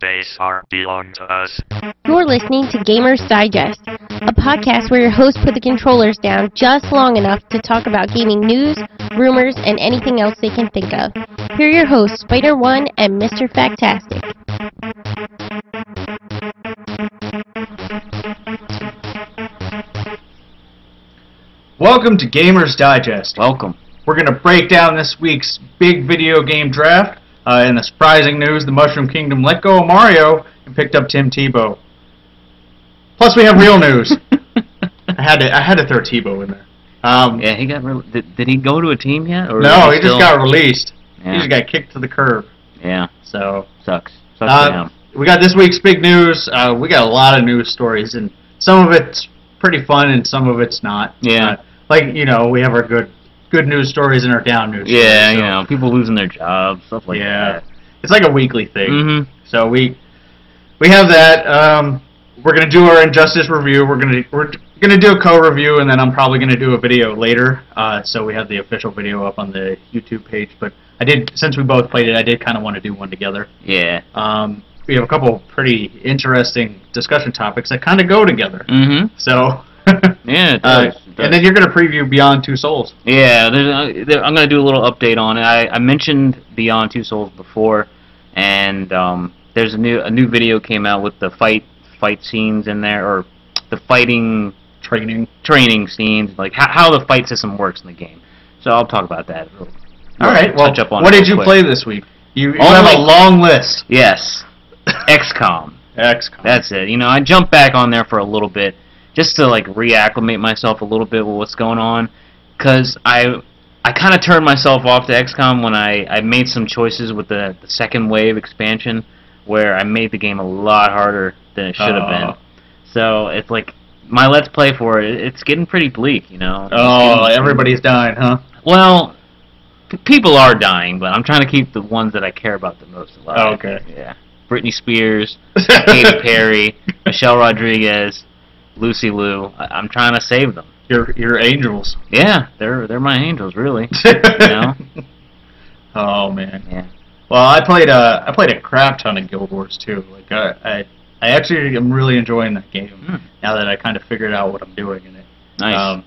base are belong to us. You're listening to Gamers Digest, a podcast where your hosts put the controllers down just long enough to talk about gaming news, rumors, and anything else they can think of. Here are your hosts, Spider-One and Mr. Factastic. Welcome to Gamers Digest. Welcome. We're going to break down this week's big video game draft. In the surprising news, the Mushroom Kingdom let go of Mario and picked up Tim Tebow. Plus, we have real news. I had to throw Tebow in there. Yeah, he got. Did he go to a team yet? Or no, he just got released. Yeah. He just got kicked to the curb. Yeah. So Sucks for him. We got this week's big news. We got a lot of news stories, and some of it's pretty fun, and some of it's not. Yeah. We have our good news stories and our down news stories. Yeah, so. People losing their jobs, stuff like that. It's like a weekly thing. Mm-hmm. So we have that. We're gonna do our Injustice review. We're gonna do a co-review, and then I'm probably gonna do a video later. So we have the official video up on the YouTube page. But since we both played it, I did kind of want to do one together. Yeah. We have a couple pretty interesting discussion topics that kind of go together. Mm-hmm. So. Yeah, it does. And then you're going to preview Beyond Two Souls. Yeah, I'm going to do a little update on it. I mentioned Beyond Two Souls before, and there's a new video came out with the fight scenes in there, or the fighting training scenes, like how the fight system works in the game. So I'll talk about that. All right. Well, touch up on what did you quick. play this week? You have a long list. Yes, XCOM. XCOM. That's it. I jumped back on there for a little bit, just to reacclimate myself a little bit with what's going on, because I kind of turned myself off to XCOM when I made some choices with the second wave expansion, where I made the game a lot harder than it should have been. So it's like my Let's Play for it's getting pretty bleak, Everybody's dying, huh? Well, people are dying, but I'm trying to keep the ones that I care about the most alive. Oh, okay. Yeah. Britney Spears, Katy Perry, Michelle Rodriguez, Lucy Liu. I'm trying to save them. Your angels. Yeah, they're my angels, really. Oh man. Yeah. Well, I played a crap ton of Guild Wars too. I actually am really enjoying that game now that I kind of figured out what I'm doing in it. Nice.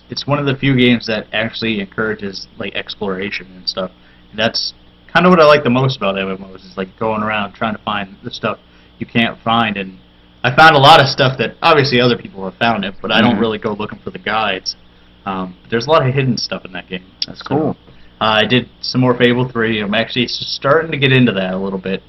It's one of the few games that actually encourages exploration and stuff. And that's kind of what I like the most about MMOs is going around trying to find the stuff you can't find. And I found a lot of stuff that obviously other people have found it, but I don't really go looking for the guides. There's a lot of hidden stuff in that game. That's cool. I did some more Fable 3. I'm actually starting to get into that a little bit.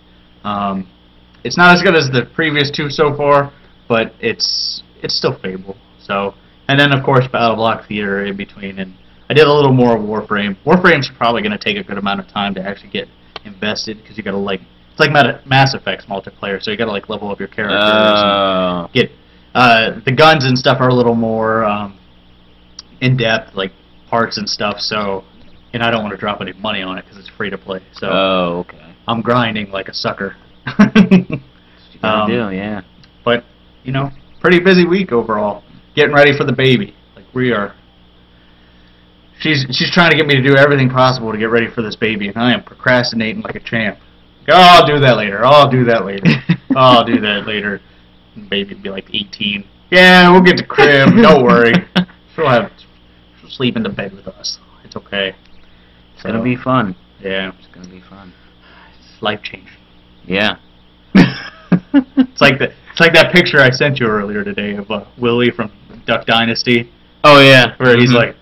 It's not as good as the previous two so far, but it's still Fable. So, and then of course BattleBlock Theater in between, and I did a little more Warframe. Warframe's probably going to take a good amount of time to actually get invested because you got to it's like Mass Effect's multiplayer, so you got to level up your characters and get the guns and stuff are a little more in depth, parts and stuff. So, and I don't want to drop any money on it because it's free to play. So, okay. I'm grinding like a sucker. You do, yeah. But pretty busy week overall. Getting ready for the baby. We are. She's trying to get me to do everything possible to get ready for this baby, and I am procrastinating like a champ. Oh, I'll do that later. I'll do that later. I'll do that later. And baby will be 18. Yeah, we'll get to crib. Don't worry. She'll sleep in the bed with us. It's okay. It's gonna be fun. Yeah, it's gonna be fun. It's life changing. Yeah. It's like that picture I sent you earlier today of Willie from Duck Dynasty. Oh yeah, where he's like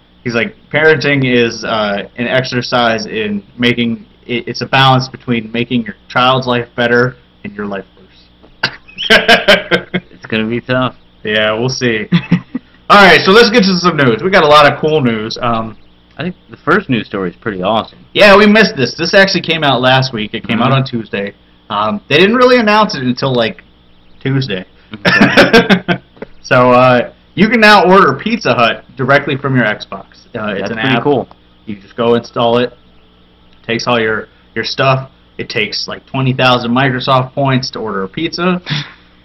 parenting is an exercise in making. It's a balance between making your child's life better and your life worse. It's gonna be tough. Yeah, we'll see. All right, so let's get to some news. We got a lot of cool news. I think the first news story is pretty awesome. Yeah, we missed this. This actually came out last week. It came out on Tuesday. They didn't really announce it until Tuesday. So you can now order Pizza Hut directly from your Xbox. It's an app. Cool. You just go install it. Takes all your stuff. It takes 20,000 Microsoft points to order a pizza.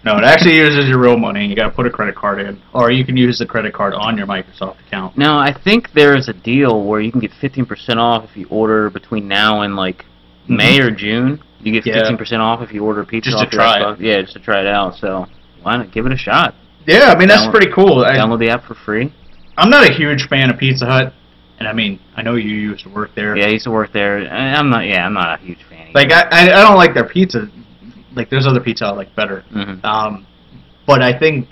No, it actually uses your real money. You got to put a credit card in, or you can use the credit card on your Microsoft account. Now, I think there is a deal where you can get 15% off if you order between now and May or June. You get Yeah. 15% off if you order pizza Just to off your try it. Xbox. Yeah, just to try it out. So why not give it a shot? Yeah, I mean that's Download- pretty cool. Download the app for free. I'm not a huge fan of Pizza Hut, and I mean I know you used to work there. Yeah, I used to work there. I'm not a huge fan. Like I don't like their pizza. Like there's other pizza I like better. Mm-hmm. But I think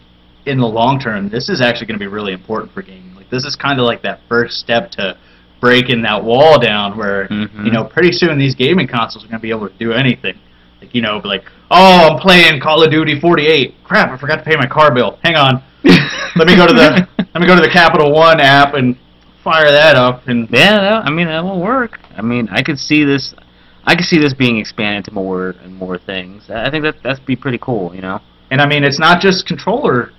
in the long term, this is actually going to be really important for gaming. Like this is kind of like that first step to breaking that wall down, where Mhm. you know pretty soon these gaming consoles are going to be able to do anything. Like be like, oh, I'm playing Call of Duty 48. Crap, I forgot to pay my car bill. Hang on, let me go to the Capital One app and fire that up. And Yeah, that will work. I mean, I could see this being expanded to more and more things. I think that'd be pretty cool, you know. and I mean it's not just controller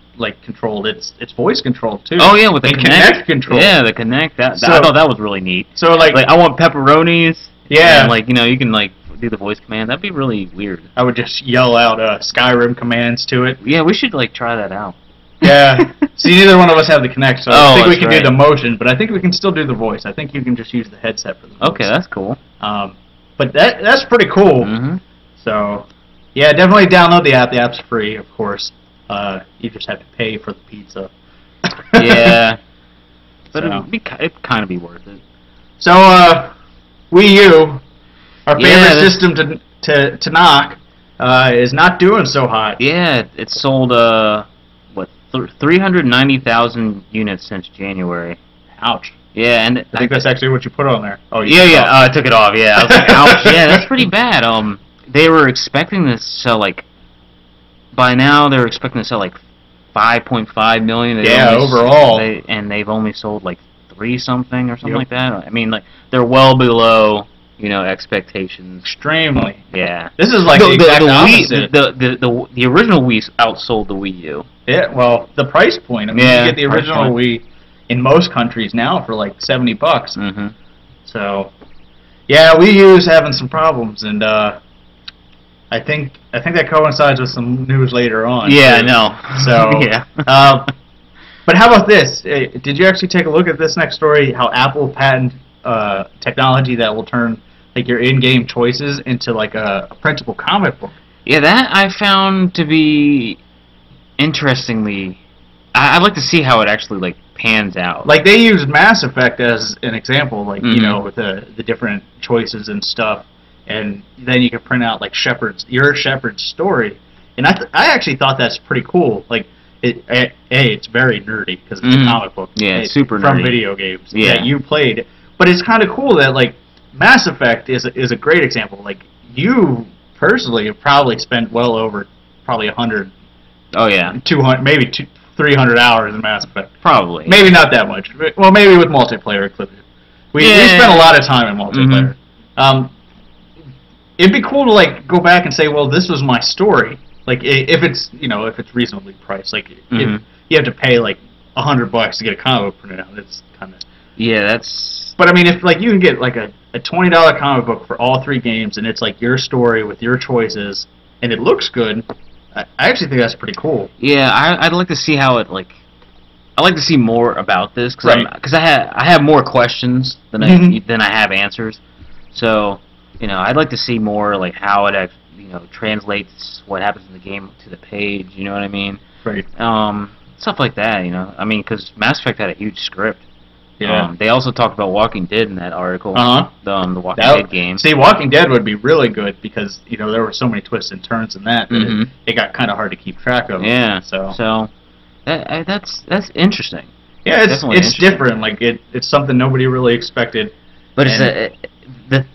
controlled. It's voice controlled too. Oh yeah, with the and Kinect control. Yeah, the Kinect. I So- thought that was really neat. So Like I want pepperonis. yeah, And, like you can like do the voice command. That'd be really weird. I would just yell out Skyrim commands to it. Yeah, we should like try that out. Yeah. See, neither one of us have the Kinect, so I Oh, think we that's can right. do the motion, but I think we can still do the voice. I think you can just use the headset for the voice. Okay, that's cool. But that's pretty cool. Mhm. So, yeah, definitely download the app. The app's free, of course. You just have to pay for the pizza. Yeah. But So. it'd kind of be worth it. So, Wii U, our favorite Yeah, this- system to knock, is not doing so hot. Yeah, it's sold 390,000 units since January. Ouch. Yeah, and I think that's actually what you put on there. Oh, you yeah, took it yeah. off. I took it off. Yeah, I was like, ouch. Yeah, that's pretty bad. They were expecting to sell like by now they're expecting to sell like 5.5 million. They Yeah, only overall. and they've only sold like 3 something or something Yep. like that. I mean, like they're well below expectations. Extremely. Yeah. This is like the exact opposite. The original Wii outsold the Wii U. Yeah, well, the price point. I mean, Yeah, you get the price original point. Wii in most countries now for like $70. Mm-hmm. So, yeah, Wii U's having some problems, and I think that coincides with some news later on. Yeah, I too. know. So, yeah. But how about this? Did you actually take a look at this next story? How Apple patented technology that will turn like your in-game choices into like a printable comic book. Yeah, that I found to be interestingly. I'd like to see how it actually like pans out. Like they used Mass Effect as an example, like you Mhm. know, with the different choices and stuff, and then you could print out like your Shepard's story, and I actually thought that's pretty cool. Like it's very nerdy because it's Mhm. a comic book, Yeah, It's super from nerdy. video games Yeah. that you played, but it's kind of cool that like Mass Effect is a great example. Like you personally have probably spent well over probably 100, Oh yeah, 200, maybe 300 hours in Mass Effect. probably. Maybe not that much. Well, maybe with multiplayer included. We spent a lot of time in multiplayer. It'd be cool to like go back and say, well, this was my story. Like if it's if it's reasonably priced, like if you have to pay like $100 to get a comic book printed out, it's kind of. Yeah, that's. But I mean, if like you can get like a $20 comic book for all 3 games, and it's like your story with your choices, and it looks good, I actually think that's pretty cool. Yeah, I'd like to see how it like. I'd like to see more about this Right. because I have more questions than Mhm. than I have answers. So I'd like to see more like how it translates what happens in the game to the page. You know what I mean? Right. Stuff like that. I mean, because Mass Effect had a huge script. Yeah. They also talked about Walking Dead in that article. Uh-huh. The Walking That- Dead game. See, Walking Dead would be really good because there were so many twists and turns in that Mhm. it got kind of hard to keep track of. Yeah. So that's interesting. yeah, it's definitely interesting. different. Like it's something nobody really expected. But And-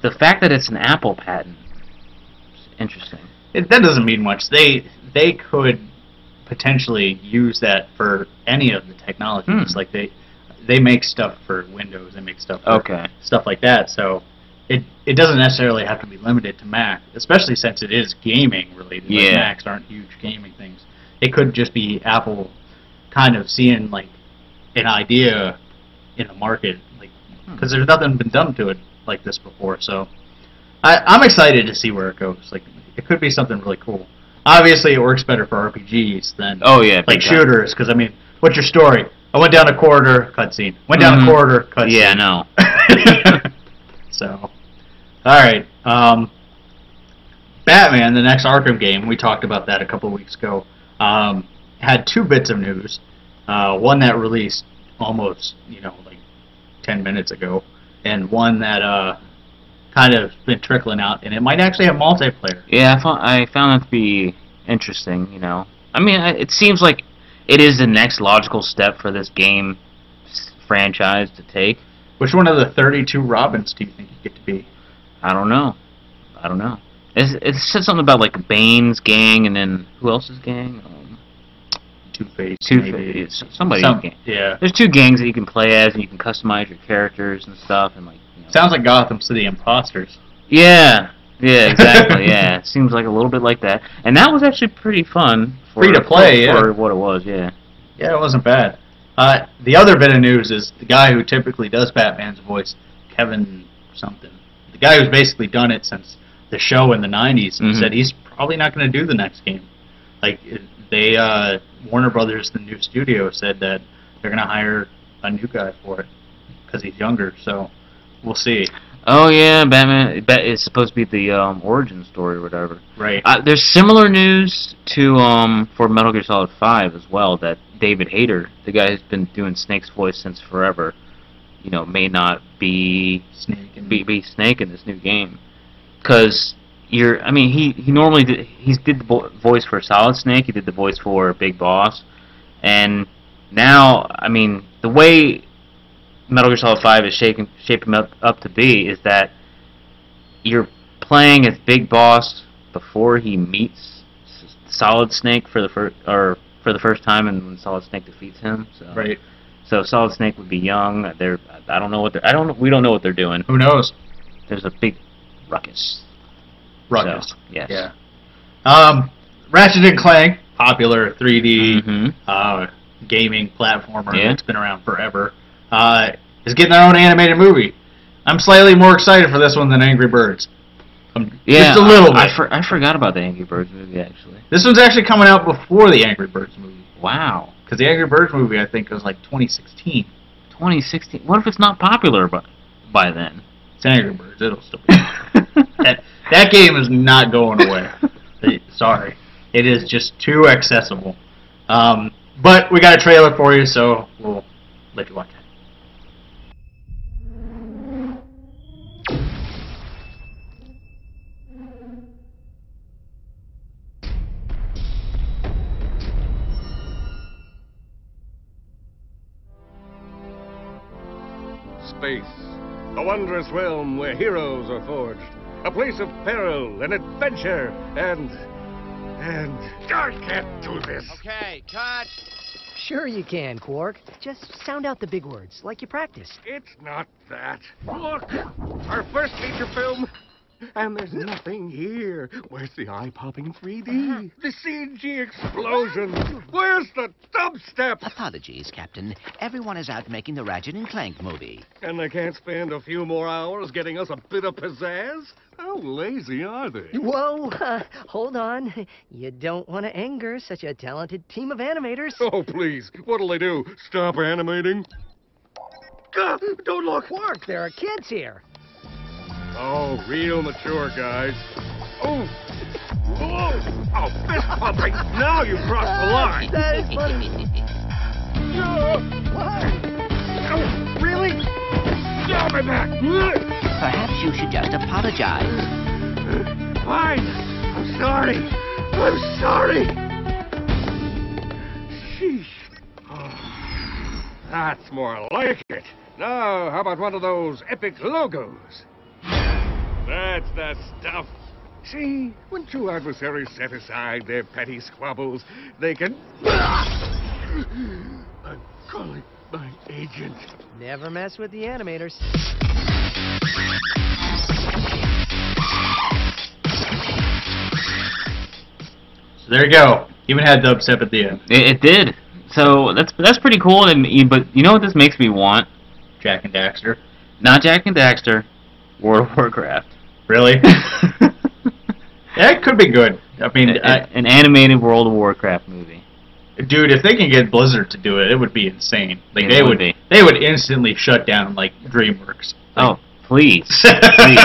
the fact that it's an Apple patent is interesting. That doesn't mean much. They could potentially use that for any of the technologies. Like they make stuff for Windows. They make stuff for Okay. stuff like that. So it doesn't necessarily have to be limited to Mac, especially since it is gaming related. Like Yeah. Macs aren't huge gaming things. It could just be Apple kind of seeing like an idea in the market, like because there's nothing been done to it like this before. So I'm excited to see where it goes. Like it could be something really cool. Obviously, it works better for RPGs than Oh yeah. like big time. shooters. Because I mean, what's your story? I went down a corridor, cutscene. Went down Mhm. a corridor, cutscene. Yeah, no. So, all right. Batman, the next Arkham game, we talked about that a couple of weeks ago, had two bits of news. One that released almost, like 10 minutes ago, and one that kind of been trickling out, and it might actually have multiplayer. Yeah, I found that to be interesting, I mean, it seems like it is the next logical step for this game franchise to take. Which one of the 32 Robins do you think you get to be? I don't know. It said something about like Bane's gang, and then who else's gang? Two-Face. Two-Face. Somebody's gang. Yeah. There's two gangs that you can play as, and you can customize your characters and stuff, and like. Sounds like Gotham City Imposters. Yeah, exactly. Yeah, it seems like a little bit like that, and that was actually pretty fun. Free to play, for what it was. Yeah. Yeah, it wasn't bad. The other bit of news is the guy who typically does Batman's voice, Kevin something. The guy who's basically done it since the show in the 90s, said he's probably not going to do the next game. Like, they, Warner Brothers, the new studio, said that they're going to hire a new guy for it because he's younger, so we'll see. Oh, yeah, Batman is supposed to be the origin story or whatever. Right. There's similar news to for Metal Gear Solid 5 as well, that David Hayter, the guy who's been doing Snake's voice since forever, may not be Snake in this new game. Because he normally did the voice for Solid Snake, he did the voice for Big Boss, and now, the way Metal Gear Solid 5 is shaping up to be is that you're playing as Big Boss before he meets Solid Snake for the first time, and when Solid Snake defeats him. So. Right. So Solid Snake would be young. We don't know what they're doing. Who knows? There's a big ruckus. Ruckus. So, yes. Yeah. Ratchet and Clank, popular 3D gaming platformer that's been around forever, is getting their own animated movie. I'm slightly more excited for this one than Angry Birds. Just a little bit. I forgot about the Angry Birds movie, actually. This one's actually coming out before the Angry Birds movie. Wow. Because the Angry Birds movie, I think, was like 2016. 2016? What if it's not popular by then? It's Angry Birds. It'll still be. That game is not going away. Sorry. It is just too accessible. But we got a trailer for you, so we'll let you watch it. Space, a wondrous realm where heroes are forged, a place of peril and adventure, and I can't do this. Okay, cut. Sure you can, Quark. Just sound out the big words, like you practiced. It's not that. Look, our first feature film, and there's nothing here. Where's the eye-popping 3D? The CG explosion? Where's the dubstep? Apologies, Captain. Everyone is out making the Ratchet and Clank movie. And they can't spend a few more hours getting us a bit of pizzazz? How lazy are they? Whoa, hold on. You don't want to anger such a talented team of animators. Oh, please. What'll they do? Stop animating? Don't look. Quark, there are kids here. Oh, real mature, guys. Oh, fist pumping. Now you've crossed the line. That is funny. What? Oh, really? Get me back. Perhaps you should just apologize. Fine. I'm sorry. I'm sorry. Sheesh. Oh, that's more like it. Now, how about one of those epic logos? That's the stuff. See, when two adversaries set aside their petty squabbles, they can... I'm calling my agent. Never mess with the animators. So there you go. Even had dubstep at the end. It did. So that's pretty cool. But you know what this makes me want? Jak and Daxter. Not Jak and Daxter. World of Warcraft. Really? That could be good. I mean, an animated World of Warcraft movie. Dude, if they can get Blizzard to do it, it would be insane. Like It would they be. would instantly shut down like DreamWorks. Like, Oh, please, please,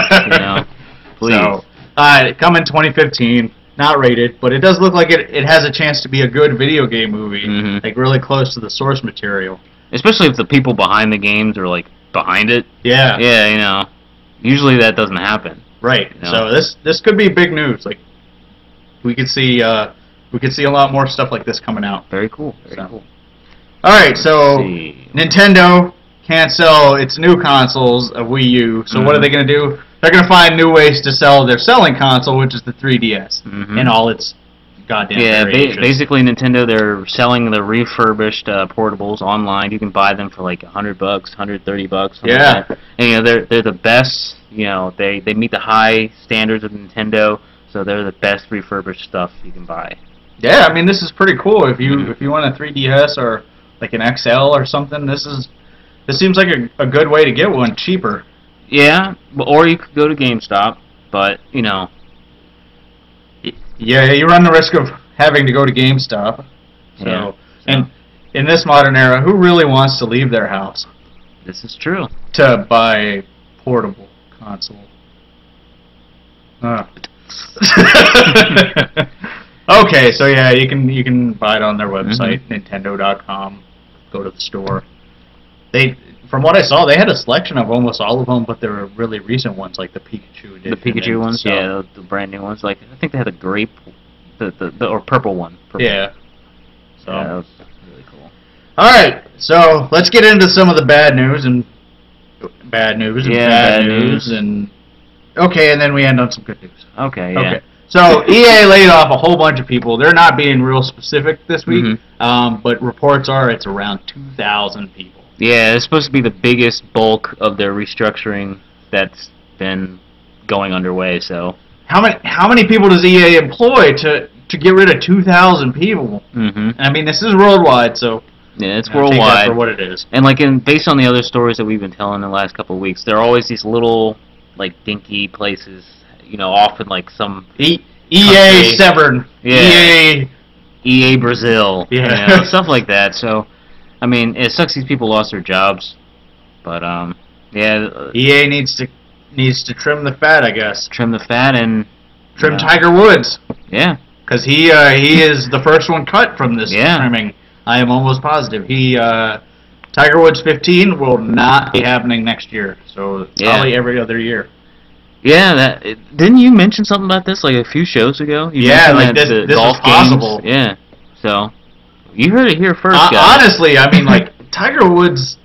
please. So Coming 2015, not rated, but it does look like it has a chance to be a good video game movie, like really close to the source material. Especially if the people behind the games are like behind it. Yeah. Yeah, you know. Usually that doesn't happen. Right. You know? So this could be big news. Like we could see a lot more stuff like this coming out. Very cool. Very So. cool. All right, so Let's see. Nintendo can't sell its new consoles, a Wii U. So what are they going to do? They're going to find new ways to sell their selling console, which is the 3DS, and all its goddamn variations. Basically Nintendo, they're selling the refurbished portables online. You can buy them for like $100, $130, something Yeah. like that. And you know they're the best. You know they meet the high standards of Nintendo, so they're the best refurbished stuff you can buy. Yeah, I mean this is pretty cool. If you want a 3DS or like an XL or something, this seems like a good way to get one cheaper. Yeah, or you could go to GameStop, but you know. Yeah, you run the risk of having to go to GameStop. So, Yeah. and in this modern era, who really wants to leave their house This is true. to buy a portable console? Okay, so yeah, you can buy it on their website, Nintendo.com. Go to the store. From what I saw, they had a selection of almost all of them, but there were really recent ones like the Pikachu edition. The Pikachu and ones, stuff. yeah, the brand new ones. Like I think they had a grape, the or purple one. Purple. Yeah. So. Yeah, that was really cool. All right, so let's get into some of the bad news and bad news and okay, and then we end on some good news. Okay, yeah. Okay. So EA laid off a whole bunch of people. They're not being real specific this week, but reports are it's around 2,000 people. Yeah, it's supposed to be the biggest bulk of their restructuring that's been going underway. So How many people does EA employ to get rid of 2,000 people? I mean, this is worldwide, so yeah, it's take that worldwide. for what it is. And like based on the other stories that we've been telling in the last couple of weeks, there are always these little like dinky places, you know, often like some EA country. Severn, Yeah. EA. EA Brazil, Yeah. you know, stuff like that. So, I mean, it sucks these people lost their jobs, but yeah, EA needs to trim the fat, I guess. trim the fat and Trim Tiger Woods, yeah, because he is the first one cut from this Yeah. trimming. I am almost positive. Tiger Woods 15 will not be happening next year, so it's probably every other year. yeah. Didn't you mention something about this like a few shows ago? You Yeah, mentioned like that this the golf is possible. games, yeah. So you heard it here first, guys. Honestly, I mean, like Tiger Woods,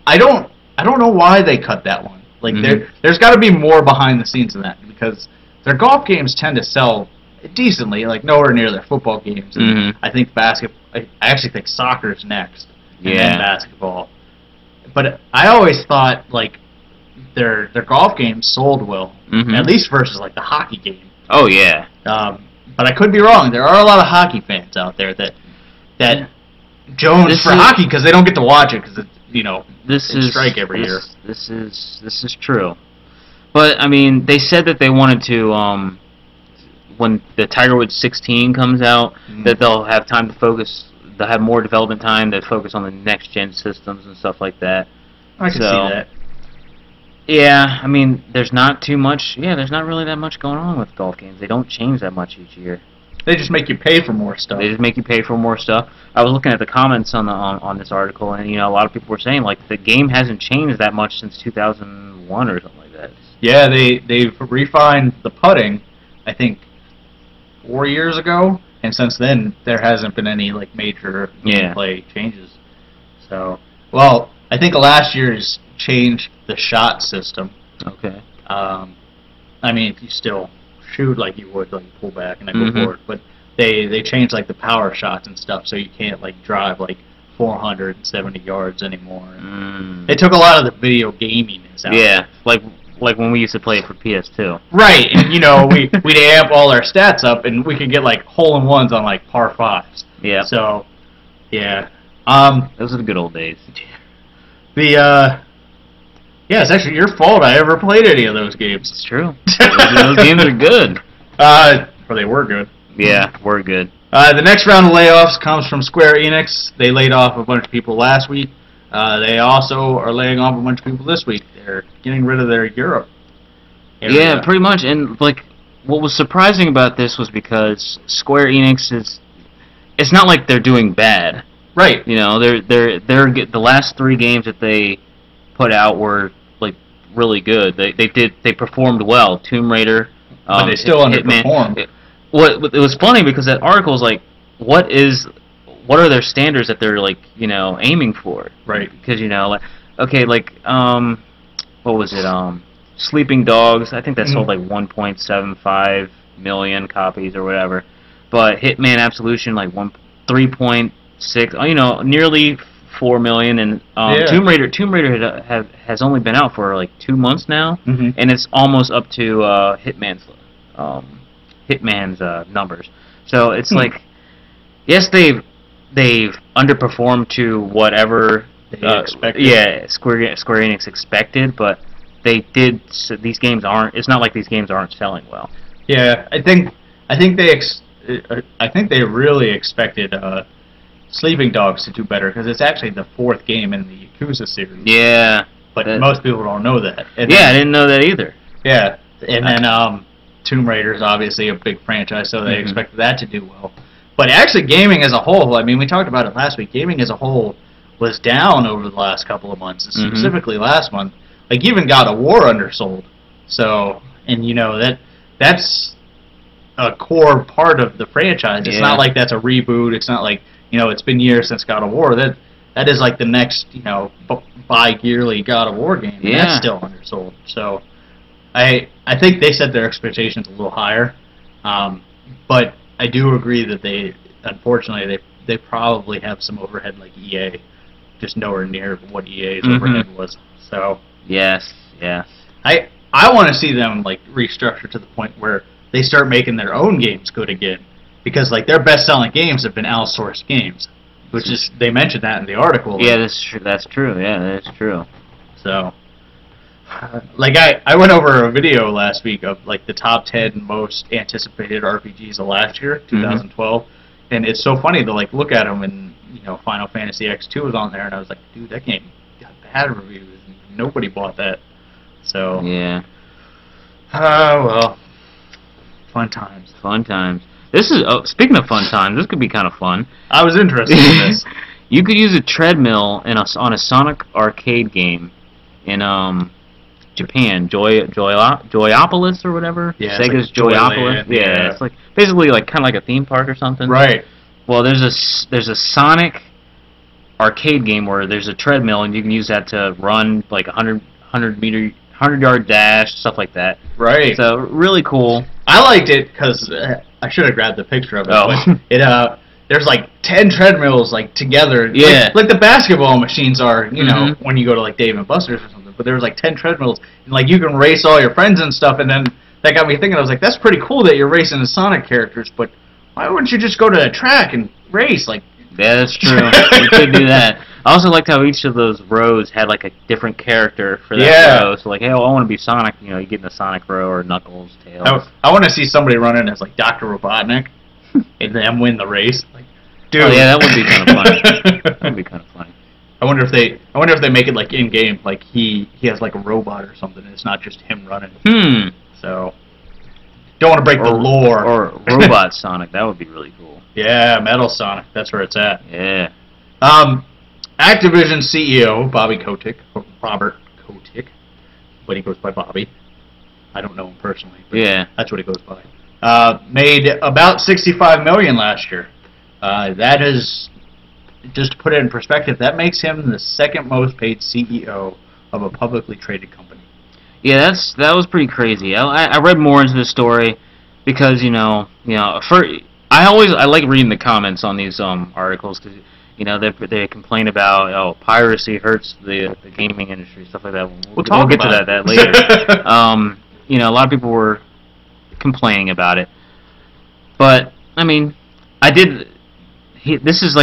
I don't know why they cut that one. Like there's got to be more behind the scenes than that, because their golf games tend to sell decently, like nowhere near their football games. And I think I actually think soccer's next, and then basketball. But I always thought like their golf games sold well, at least versus like the hockey game. Oh yeah. But I could be wrong. There are a lot of hockey fans out there that Jones for hockey because they don't get to watch it because it's strike every year. This is true. But I mean, they said that they wanted to when the Tiger Woods 16 comes out, that they'll have time to focus. They'll have more development time to focus on the next gen systems and stuff like that. I can see that. Yeah, I mean, there's not too much. Yeah, there's not really that much going on with golf games. They don't change that much each year. They just make you pay for more stuff. They just make you pay for more stuff. I was looking at the comments on this article, and a lot of people were saying like the game hasn't changed that much since 2001 or something like that. Yeah, they've refined the putting, I think, 4 years ago, and since then there hasn't been any like major gameplay changes. So, well, I think last year's changed the shot system. Okay. I mean, you still shoot like you would, like pull back and then go forward, but they changed like the power shots and stuff, so you can't like drive like 470 yards anymore. They took a lot of the video gaminess out. Yeah, like when we used to play it for PS2. Right, and we'd amp all our stats up, and we could get like hole-in-ones on like par 5s. Yeah. So, yeah. Those are the good old days. Yeah, it's actually your fault I ever played any of those games. It's true. Those games are good. Or they were good. Yeah, were good. The next round of layoffs comes from Square Enix. They laid off a bunch of people last week. They also are laying off a bunch of people this week. They're getting rid of their Europe area. Yeah, pretty much. And like what was surprising about this was because Square Enix is, it's not like they're doing bad. Right. You know, the last 3 games that they put out were like really good. They performed well. Tomb Raider, But they still underperformed. It was funny because that article was like, what are their standards that they're like, you know, aiming for? Right. Because, you know, like, okay, like what was it? Sleeping Dogs. I think that sold like 1.75 million copies or whatever. But Hitman Absolution like 3.6. You know, nearly 4 million. And Tomb Raider has only been out for like 2 months now, and it's almost up to Hitman's numbers. So it's like, yes, they've underperformed to whatever expected. Yeah, Square Enix expected, but they did. So these games aren't. It's not like these games aren't selling well. Yeah, I think they really expected Sleeping Dogs to do better because it's actually the 4th game in the Yakuza series. Yeah, but most people don't know that. And yeah, I didn't know that either. Yeah, and then Tomb Raider is obviously a big franchise, so they expected that to do well. But actually, gaming as a whole, I mean, we talked about it last week. Gaming as a whole was down over the last couple of months, specifically last month. Like, even God of War undersold. So, and you know, that's a core part of the franchise. It's not like that's a reboot. It's not like, you know, it's been years since God of War. That is like the next, you know, bi-yearly God of War game. And that's still undersold. So, I think they set their expectations a little higher. But I do agree that unfortunately, they probably have some overhead like EA, just nowhere near what EA's overhead was. So yes. I want to see them like restructure to the point where they start making their own games good again, because like their best-selling games have been outsourced games, which is, they mentioned that in the article. Yeah, that's true. That's true. Yeah, that's true. So, like I went over a video last week of like the top 10 most anticipated RPGs of last year, 2012, and it's so funny to like look at them, and you know, Final Fantasy X2 was on there, and I was like, dude, that game got bad reviews, and nobody bought that. So yeah. Well, fun times. Fun times. This is speaking of fun times. This could be kind of fun. I was interested in this. You could use a treadmill on a Sonic arcade game in Japan, Joyopolis or whatever. Yeah, Sega's like Joyopolis. Yeah, it's like basically like kind of like a theme park or something. Right. Well, there's a Sonic arcade game where there's a treadmill and you can use that to run like 100-yard dash, stuff like that. Right. So really cool. I liked it because I should have grabbed the picture of it. Oh. But there's like 10 treadmills like together. Yeah. Like the basketball machines are, you know, when you go to like Dave and Buster's or something. But there was like 10 treadmills, and like you can race all your friends and stuff. And then that got me thinking. I was like, that's pretty cool that you're racing the Sonic characters, but why wouldn't you just go to a track and race? Like, yeah, that's true. You could do that. I also liked how each of those rows had like a different character for that row. So like, hey, I want to be Sonic. You know, you get in the Sonic row or Knuckles, Tails. I want to see somebody running as like Dr. Robotnik and then win the race. Like, dude. Oh yeah, that would be kind of funny. That would be kind of funny. I wonder if they make it like in game, like he has like a robot or something. And it's not just him running. So don't want to break the lore. Or Robot Sonic. That would be really cool. Yeah, Metal Sonic. That's where it's at. Yeah. Activision CEO Bobby Kotick, or Robert Kotick, but he goes by Bobby. I don't know him personally, but that's what he goes by. Made about $65 million last year. That is, just to put it in perspective, that makes him the second most paid CEO of a publicly traded company. Yeah, that was pretty crazy. I read more into the story because I like reading the comments on these articles because they complain about piracy hurts the gaming industry, stuff like that. We'll get to that later. A lot of people were complaining about it, but I mean, this is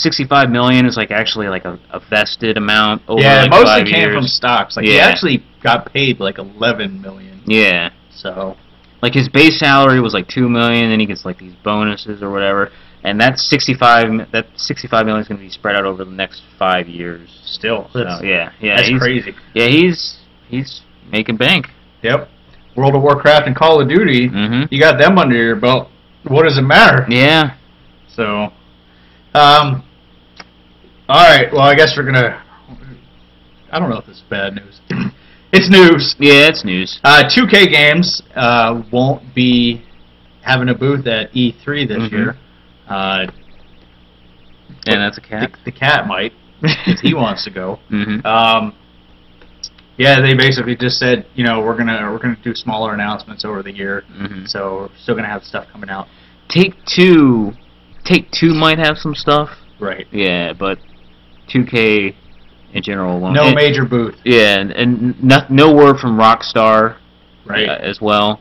65 million is like actually like a vested amount over like 5 years. Mostly came from stocks. Like he actually got paid like 11 million. Yeah. So like his base salary was like 2 million, then he gets like these bonuses or whatever, and that 65 million is going to be spread out over the next 5 years. Still. So, yeah. That's crazy. Yeah, he's making bank. Yep. World of Warcraft and Call of Duty. Mhm. You got them under your belt. What does it matter? Yeah. So, all right. Well, I guess we're gonna. I don't know if this is bad news. It's news. Yeah, it's news. 2K Games won't be having a booth at E3 this Mhm. year. And that's a cat. The cat might, if he wants to go. Mm-hmm. Yeah, they basically just said, you know, we're gonna do smaller announcements over the year, Mhm. so we're still gonna have stuff coming out. Take-Two might have some stuff. Right. Yeah, but 2K in general won't. No major booth. Yeah, and no word from Rockstar. Right. As well.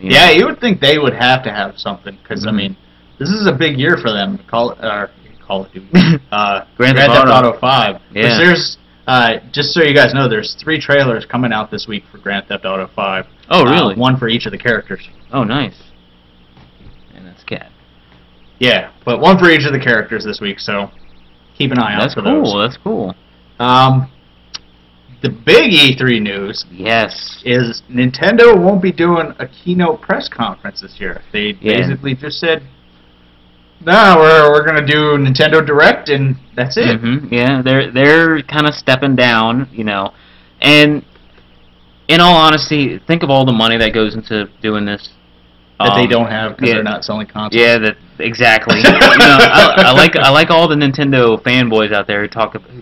You Yeah, know. you would think they would have to have something because I Mhm. mean, this is a big year for them. Call of Duty. Grand Theft Theft Auto 5. Yeah. Which there's just so you guys know, there's 3 trailers coming out this week for Grand Theft Auto 5. Oh, really? One for each of the characters. Oh, nice. And that's cat. Yeah, but one for each of the characters this week. So keep an eye out That's for cool. those. That's cool. The big E3 news Yes. is Nintendo won't be doing a keynote press conference this year. They Yeah. basically just said, "No, we're gonna do Nintendo Direct and that's it." Yeah, they're kind of stepping down, you know. And in all honesty, think of all the money that goes into doing this. That they don't have because yeah. they're not selling consoles. Yeah, that exactly. You know, I like all the Nintendo fanboys out there who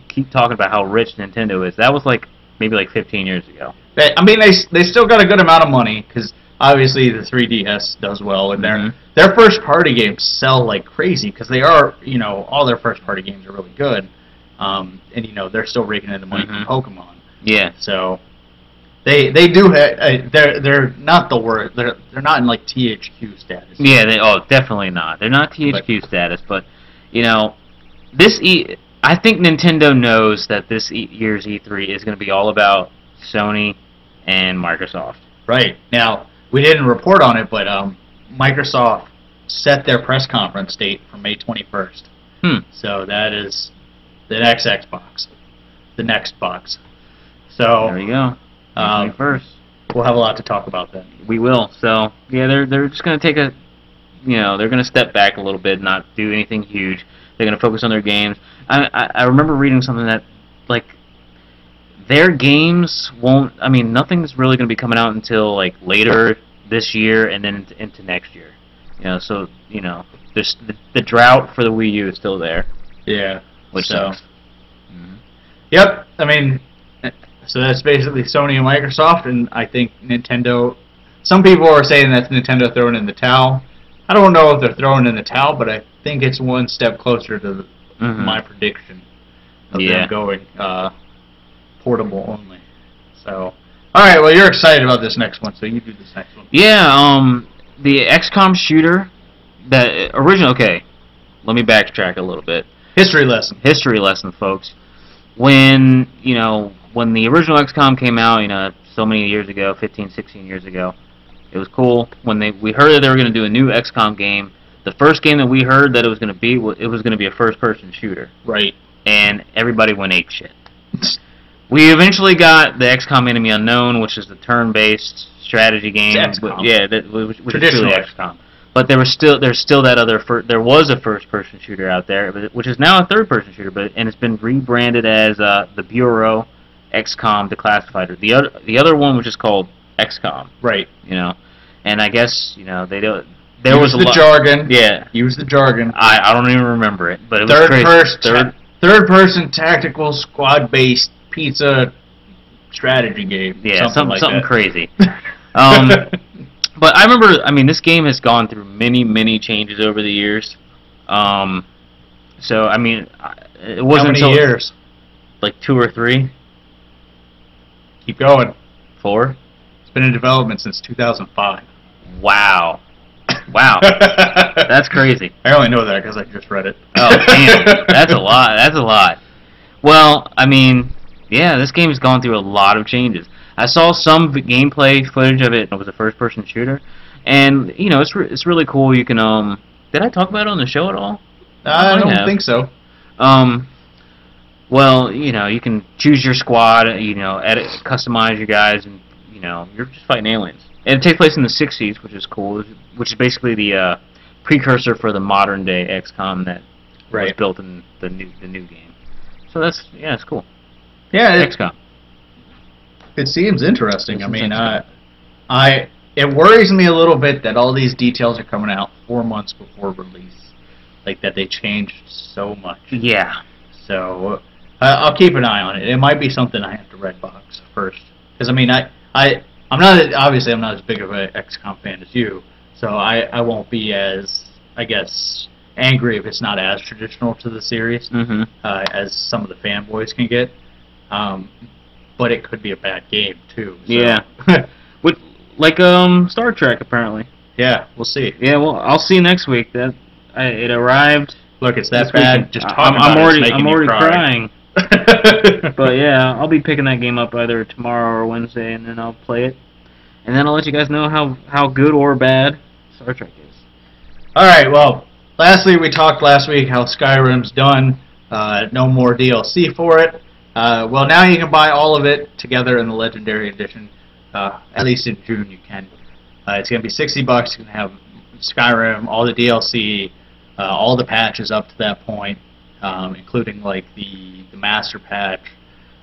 keep talking about how rich Nintendo is. That was maybe 15 years ago. I mean, they still got a good amount of money because obviously the 3DS does well, and Mhm. their first party games sell like crazy because they are, you know, all their first party games are really good, and you know they're still raking in the money Mhm. from Pokemon. Yeah. So they do they're not the word they're not in like THQ status. Yeah, definitely not. They're not THQ status, but you know, I think Nintendo knows that this year's E3 is going to be all about Sony and Microsoft. Right. Now, we didn't report on it, but Microsoft set their press conference date for May 21st. So that is the next Xbox, the next box. So There you go. First, we'll have a lot to talk about then. we will. So yeah, they're just going to they're going to step back a little bit, not do anything huge. They're going to focus on their games. I remember reading something that their games won't. I mean, nothing's really going to be coming out until later this year and then into next year. You know, so you know, there's the drought for the Wii U is still there, Yeah. which sucks. Mm-hmm. Yep. I mean, so that's basically Sony and Microsoft, and I think Nintendo. Some people are saying that's Nintendo throwing in the towel. I don't know if they're throwing in the towel, but I think it's one step closer to my prediction of them going portable only. So, all right. Well, you're excited about this next one, so you do this next one. Yeah. The XCOM shooter, that original. Okay, let me backtrack a little bit. History lesson. History lesson, folks. When the original XCOM came out, so many years ago, 15, 16 years ago, it was cool. When we heard that they were going to do a new XCOM game, the first game that we heard that it was going to be a first-person shooter. Right. And everybody went apeshit. We eventually got the XCOM Enemy Unknown, which is the turn-based strategy game. It's XCOM. Which is Traditional truly XCOM. But there's still that other there was a first-person shooter out there, which is now a third-person shooter, and it's been rebranded as the Bureau XCOM Declassified. The other one was just called XCOM. Right. And I guess they don't. There was the jargon. Yeah. Use the jargon. I don't even remember it, but it was crazy. Third-person tactical squad-based pizza strategy game. Yeah, something that. crazy. But I remember, this game has gone through many, many changes over the years. So, it wasn't How many until years? 2 or 3. Keep going. 4. It's been in development since 2005. Wow. Wow. That's crazy. I only know that because I just read it. Oh, damn. That's a lot. That's a lot. Well, yeah, this game has gone through a lot of changes. I saw some gameplay footage of it. It was a first-person shooter, and it's really cool. You can did I talk about it on the show at all? I don't think so. Well, you can choose your squad. Edit, customize your guys, and you know, you're just fighting aliens. And it takes place in the 60s, which is cool, which is basically the precursor for the modern day XCOM that was built in the new game. So it's cool. Yeah, XCOM. It seems interesting. It worries me a little bit that all these details are coming out 4 months before release, like that they changed so much. Yeah. So I'll keep an eye on it. It might be something I have to Redbox first, because I'm not obviously I'm not as big of an XCOM fan as you, so I won't be as, I guess, angry if it's not as traditional to the series as some of the fanboys can get. But it could be a bad game too. So. Yeah. Like Star Trek apparently. Yeah, we'll see. Yeah, well, I'll see you next week. It arrived. Look, it's that bad. Weekend. Just talking I'm about it's I'm making me already cry. crying. But yeah, I'll be picking that game up either tomorrow or Wednesday, and then I'll play it, and then I'll let you guys know how good or bad Star Trek is. All right. Well, lastly, we talked last week how Skyrim's done. No more DLC for it. Well, now you can buy all of it together in the Legendary Edition. At least in June you can. It's going to be $60. You can have Skyrim, all the DLC, all the patches up to that point, including like the Master Patch,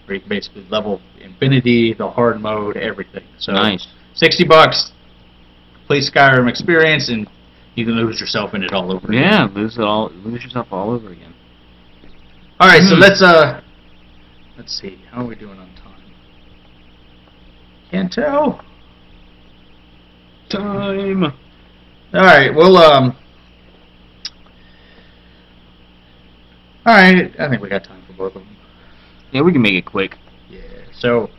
where you can basically level Infinity, the hard mode, everything. So nice. $60, complete Skyrim experience, and you can lose yourself in it all over again. Yeah, lose yourself all over again. All right, so let's see. How are we doing on time? Can't tell. Time. All right, well, all right, I think we got time for both of them. Yeah, we can make it quick. Yeah. So,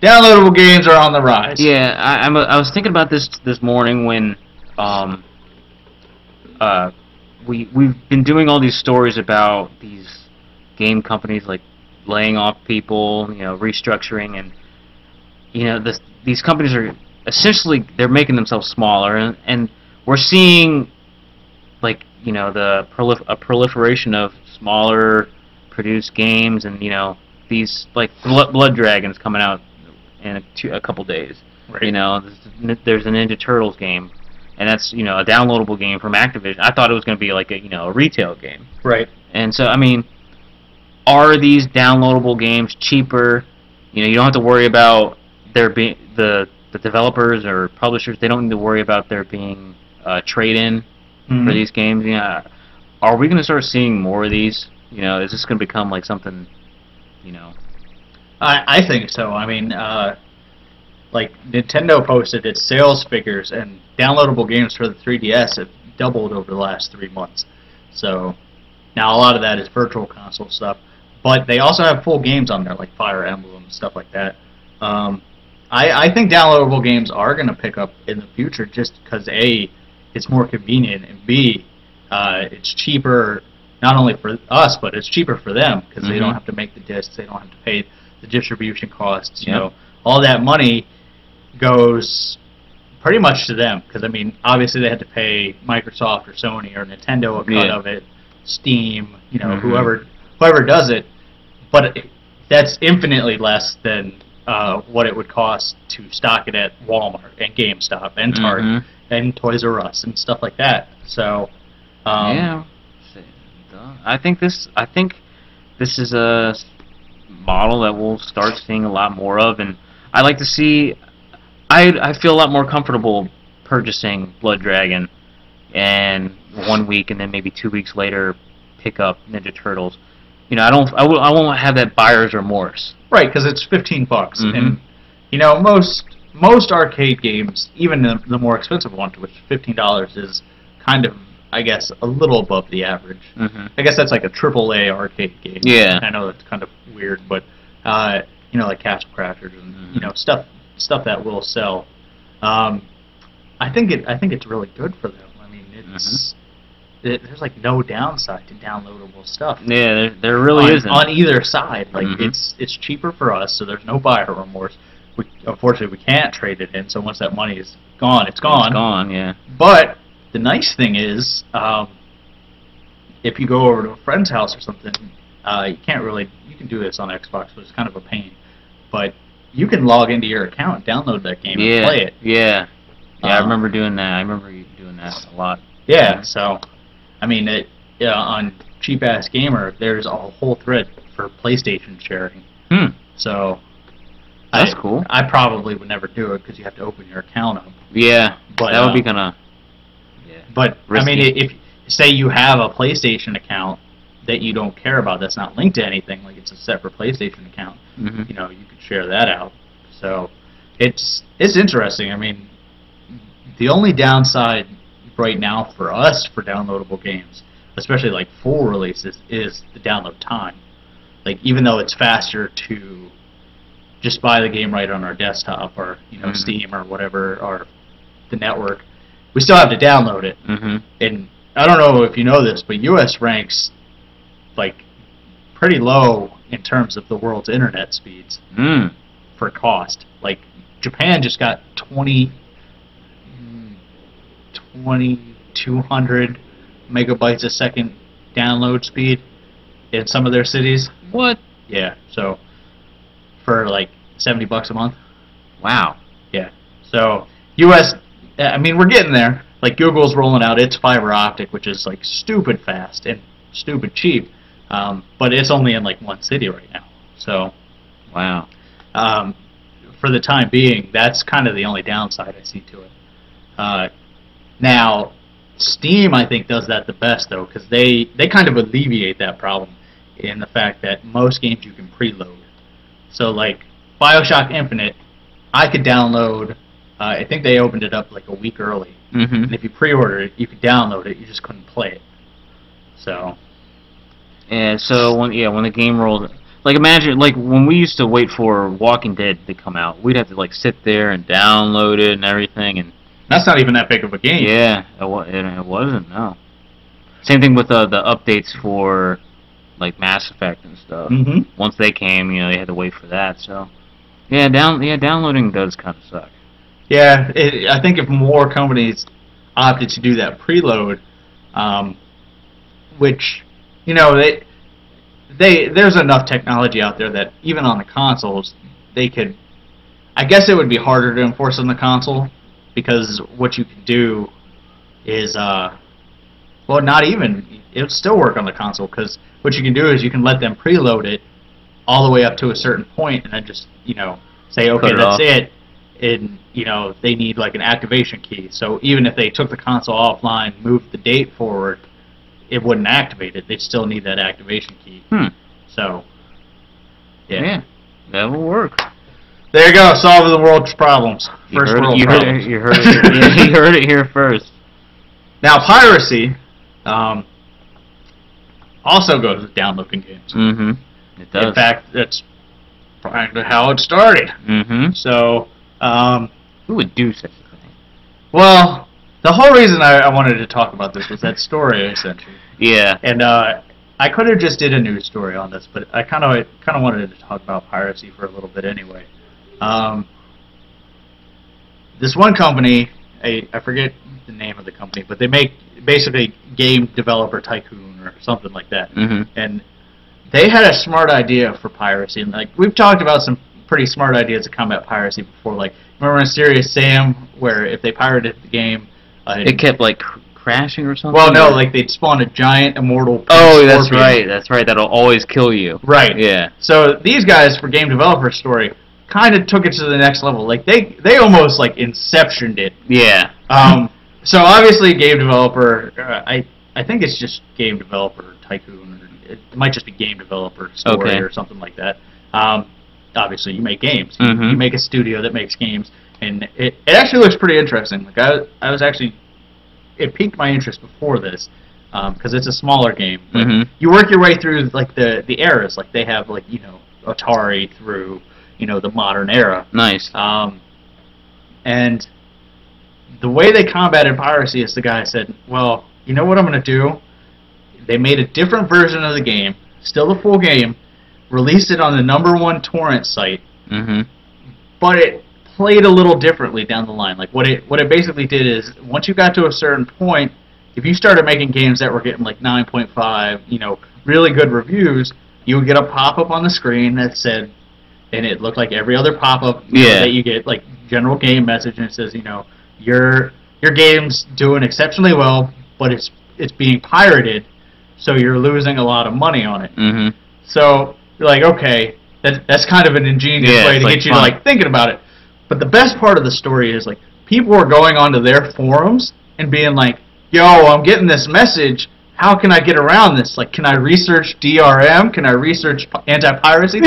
downloadable games are on the rise. Yeah, I was thinking about this morning when we've been doing all these stories about these game companies like laying off people, you know, restructuring, and you know, these companies are essentially, they're making themselves smaller, and we're seeing, like, you know, a proliferation of smaller produced games, and you know, these like Blood Dragon's coming out in a couple days. Right. You know, there's a Ninja Turtles game, and that's, you know, a downloadable game from Activision. I thought it was going to be like a retail game. Right. And so, I mean, are these downloadable games cheaper? You know, you don't have to worry about there being the developers or publishers. They don't need to worry about there being trade-in for these games. You know, are we going to start seeing more of these? You know, is this going to become like something? You know, I think so. I mean, like Nintendo posted its sales figures, and downloadable games for the 3DS have doubled over the last 3 months. So now a lot of that is virtual console stuff, but they also have full games on there, like Fire Emblem and stuff like that. I think downloadable games are going to pick up in the future, just because A, it's more convenient, and B, it's cheaper not only for us, but it's cheaper for them, because they don't have to make the discs, they don't have to pay the distribution costs. You know, all that money goes pretty much to them, because I mean, obviously they had to pay Microsoft or Sony or Nintendo a cut of it, Steam, you know, whoever does it, but that's infinitely less than what it would cost to stock it at Walmart and GameStop and Target and Toys R Us and stuff like that. So yeah, I think this is a model that we'll start seeing a lot more of, and I like to see. I feel a lot more comfortable purchasing Blood Dragon, and 1 week and then maybe 2 weeks later pick up Ninja Turtles. You know, I won't have that buyer's remorse. Right, because it's $15, and you know, most arcade games, even the more expensive ones, which $15 is kind of, I guess, a little above the average. I guess that's like a AAA arcade game. Yeah. I know that's kind of weird, but you know, like Castle Crashers and you know, stuff that will sell. I think it's really good for them. I mean, it's there's like no downside to downloadable stuff. Yeah, there really isn't on either side. Like it's cheaper for us, so there's no buyer remorse. Unfortunately, we can't trade it in. So once that money is gone, it's gone. It's gone. Yeah. But the nice thing is, if you go over to a friend's house or something, you can't really. You can do this on Xbox, but it's kind of a pain. But you can log into your account, download that game, and play it. Yeah. Yeah, I Um, remember doing that. I remember you doing that a lot. Yeah, so, I mean, on Cheap Ass Gamer, there's a whole thread for PlayStation sharing. Hmm. So, That's cool. I probably would never do it because you have to open your account up. Yeah. But, that would be kind of. Yeah. But Risky. I mean, if say you have a PlayStation account that you don't care about, that's not linked to anything, like it's a separate PlayStation account, Mhm. you know, you could share that out. So, it's interesting. I mean, the only downside right now for us for downloadable games, especially like full releases, is the download time. Like, even though it's faster to just buy the game right on our desktop or, you know, Mhm. Steam or whatever, or the network, we still have to download it. Mhm. And I don't know if you know this, but US ranks like pretty low in terms of the world's internet speeds Mm. for cost. Like, Japan just got 2,200 megabytes a second download speed in some of their cities. What? Yeah, so for like $70 a month. Wow. Yeah. So US, I mean, we're getting there. Like, Google's rolling out its fiber optic, which is like stupid fast and stupid cheap. But it's only in like one city right now. So Wow. for the time being, that's kind of the only downside I see to it. Now, Steam, I think, does that the best, though, because they kind of alleviate that problem in the fact that most games you can preload. So, like, Bioshock Infinite, I could download, I think they opened it up like a week early. Mhm. And if you pre-order it, you could download it, you just couldn't play it. So, And so when the game rolled, like imagine like when we used to wait for Walking Dead to come out, we'd have to like sit there and download it and everything, and that's not even that big of a game. yeah, it wasn't, no. Same thing with the updates for like Mass Effect and stuff. Mm-hmm. Once they came, you know, they had to wait for that. So yeah, downloading does kind of suck. Yeah, I think if more companies opted to do that preload, which, you know, there's enough technology out there that even on the consoles, they could. I guess it would be harder to enforce on the console because what you can do is, well, not even. It would still work on the console because what you can do is you can let them preload it all the way up to a certain point and then just, you know, say, okay, Cut it that's off. it. And, you know, they need like an activation key. So even if they took the console offline, moved the date forward, it wouldn't activate it. They'd still need that activation key. So, yeah. That will work. There you go, solving the world's problems. First world you problems. you heard it. Yeah, you heard it here first. Now, piracy also goes with downloading games. Mm-hmm. It does. In fact, that's probably how it started. Mm-hmm. So, Who would do such a thing? well, the whole reason I wanted to talk about this was that story I sent you. Yeah. And I could have just did a news story on this, but I kind of wanted to talk about piracy for a little bit anyway. This one company, I forget the name of the company, but they make basically Game Developer Tycoon or something like that. Mm-hmm. And they had a smart idea for piracy, and like we've talked about some pretty smart ideas to combat piracy before. Like, remember in Serious Sam, where if they pirated the game, It kept like crashing or something. well, no, or- like they'd spawn a giant immortal. pink Oh, that's scorpion. right. That's right. That'll always kill you. Right. Yeah. So these guys for Game Developer Story kind of took it to the next level. Like they almost like inceptioned it. Yeah. So obviously Game Developer, I think it's just Game Developer Tycoon. It might just be Game Developer Story Okay. or something like that. Obviously you make games. Mhm. You make a studio that makes games, and it actually looks pretty interesting. Like I was actually, it piqued my interest before this. Because it's a smaller game, but Mhm. you work your way through like the eras. Like they have like, you know, Atari through, you know, the modern era. Nice. And the way they combated piracy is the guy said, well, you know what I'm going to do? They made a different version of the game, still the full game, released it on the #1 torrent site, Mm-hmm. but it played a little differently down the line. Like what it basically did is once you got to a certain point, if you started making games that were getting like 9.5, you know, really good reviews, you would get a pop-up on the screen that said, and it looked like every other pop-up Yeah. that you get, like general game message, and it says, your game's doing exceptionally well, but it's being pirated, so you're losing a lot of money on it. Mm-hmm. So you're like, okay, that's kind of an ingenious way it's to like get you fun. to like thinking about it. But the best part of the story is like people are going onto their forums and being like, yo, I'm getting this message. How can I get around this? Like, can I research DRM? Can I research anti-piracy?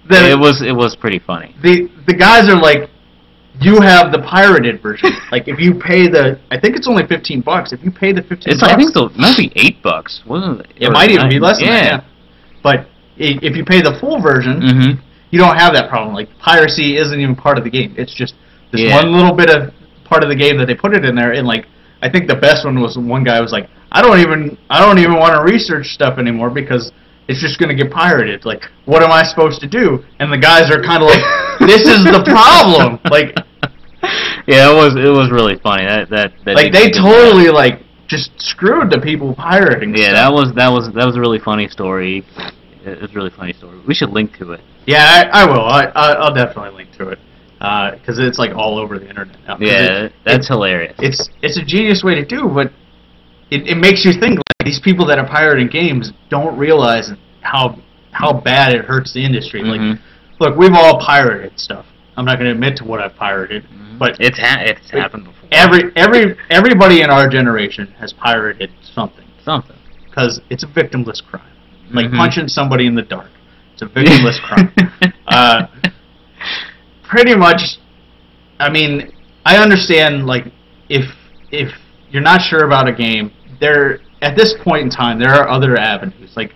It was pretty funny. The guys are like, you have the pirated version. Like, if you pay I think it's only $15. If you pay the $15, It's like, I think it might be $8, wasn't it? it might even be less than that. Yeah. Yeah. But if you pay the full version, Mm-hmm. you don't have that problem. Like, piracy isn't even part of the game. It's just this Yeah. one little bit of part of the game that they put it in there. And like, I think the best one was one guy was like, I don't even want to research stuff anymore because it's just going to get pirated. Like, what am I supposed to do? And the guys are kind of like, this is the problem. Like, Yeah, it was really funny. That like they totally like just screwed the people pirating. Yeah, stuff. that was a really funny story. It was a really funny story. We should link to it. Yeah, I will. I'll definitely link to it because it's like all over the internet now. 'Cause Yeah, that's hilarious. It's a genius way to do, but it makes you think like these people that are pirating games don't realize how bad it hurts the industry. Mhm. Like, look, we've all pirated stuff. I'm not going to admit to what I've pirated, but It's happened before. everybody in our generation has pirated something Something. because it's a victimless crime. Like Mhm. punching somebody in the dark. It's a victimless crime. Pretty much, I mean, I understand, like, if you're not sure about a game, at this point in time, there are other avenues. Like,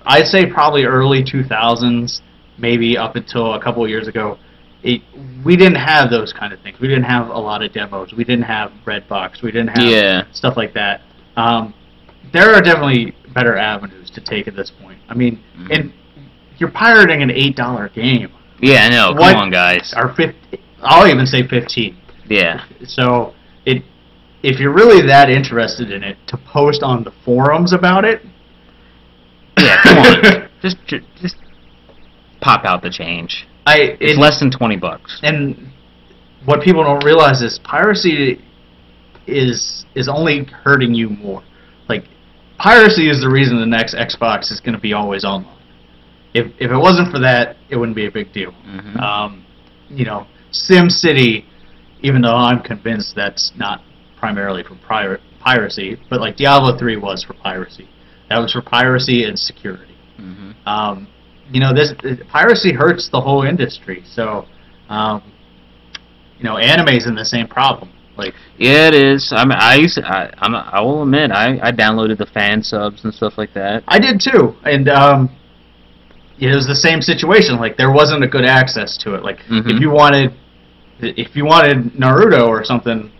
I'd say probably early 2000s, maybe up until a couple of years ago, we didn't have those kind of things. We didn't have a lot of demos. We didn't have Redbox. We didn't have stuff like that. There are definitely better avenues to take at this point. I mean, and you're pirating an $8 game. Yeah, I know. Come on, guys. Or 50, I'll even say 15. Yeah. So if you're really that interested in it, to post on the forums about it. Yeah, come on. just pop out the change. It's less than $20. And what people don't realize is piracy is only hurting you more. Like, piracy is the reason the next Xbox is going to be always online. If it wasn't for that, it wouldn't be a big deal. Mm-hmm. SimCity, even though I'm convinced that's not primarily for piracy, but like Diablo 3 was for piracy. That was for piracy and security. Mm-hmm. Piracy hurts the whole industry. So, anime's in the same problem. Like, yeah, it is. I mean, I will admit, I downloaded the fan subs and stuff like that. I did too, and it was the same situation. Like, there wasn't a good access to it. Like, if you wanted Naruto or something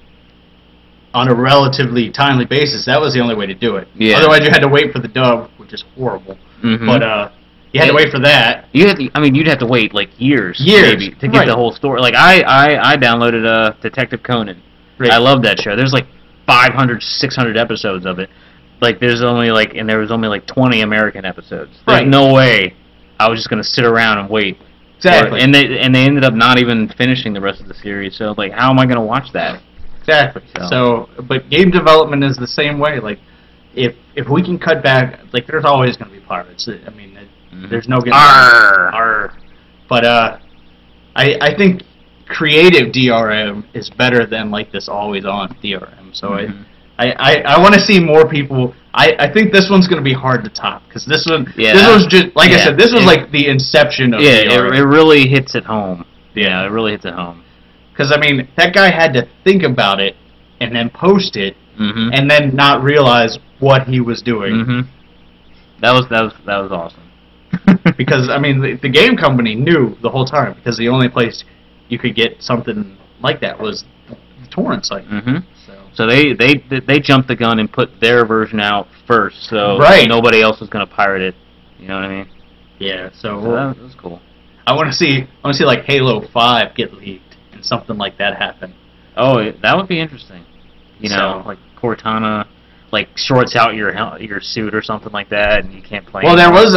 on a relatively timely basis, that was the only way to do it. Yeah. Otherwise, you had to wait for the dub, which is horrible. Mm-hmm. But you had to wait for that. You'd have to wait like years maybe to get the whole story. Like I downloaded Detective Conan. Right. I love that show. There's like 500, 600 episodes of it. Like there was only like 20 American episodes. There's no way I was just gonna sit around and wait. Exactly. And they ended up not even finishing the rest of the series. So like, how am I gonna watch that? Exactly. So, but game development is the same way. Like, if we can cut back, like, there's always going to be pirates. I mean, there's no getting Arr. But I think creative DRM is better than like this always on DRM. So I want to see more people. I think this one's going to be hard to top because this one this was just like I said, this was like the inception of DRM. It really hits it home. Yeah, it really hits it home. Because, I mean, that guy had to think about it and then post it and then not realize what he was doing. Mm-hmm. That was awesome. Because, I mean, the game company knew the whole time because the only place you could get something like that was the torrent site. Mm-hmm. So they jumped the gun and put their version out first, so nobody else was going to pirate it. You know what I mean? Yeah, so that was cool. I want to see like Halo 5 get leaked. Something like that happen. Oh, that would be interesting. Like Cortana, like shorts out your suit or something like that, and you can't play. Well, there was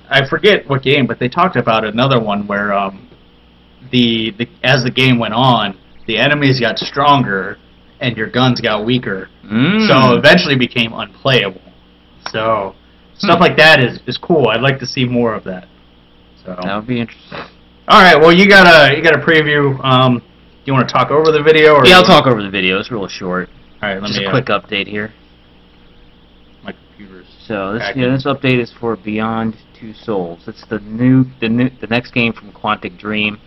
I forget what game, but they talked about another one where the as the game went on, the enemies got stronger and your guns got weaker, so eventually became unplayable. So stuff like that is cool. I'd like to see more of that. So That would be interesting. all right, well you got a preview. You want to talk over the video? Or Yeah, I'll talk over the video. It's real short. All right, let Just me a quick update here. my computer's So this acting. this update is for Beyond Two Souls. It's the next game from Quantic Dream.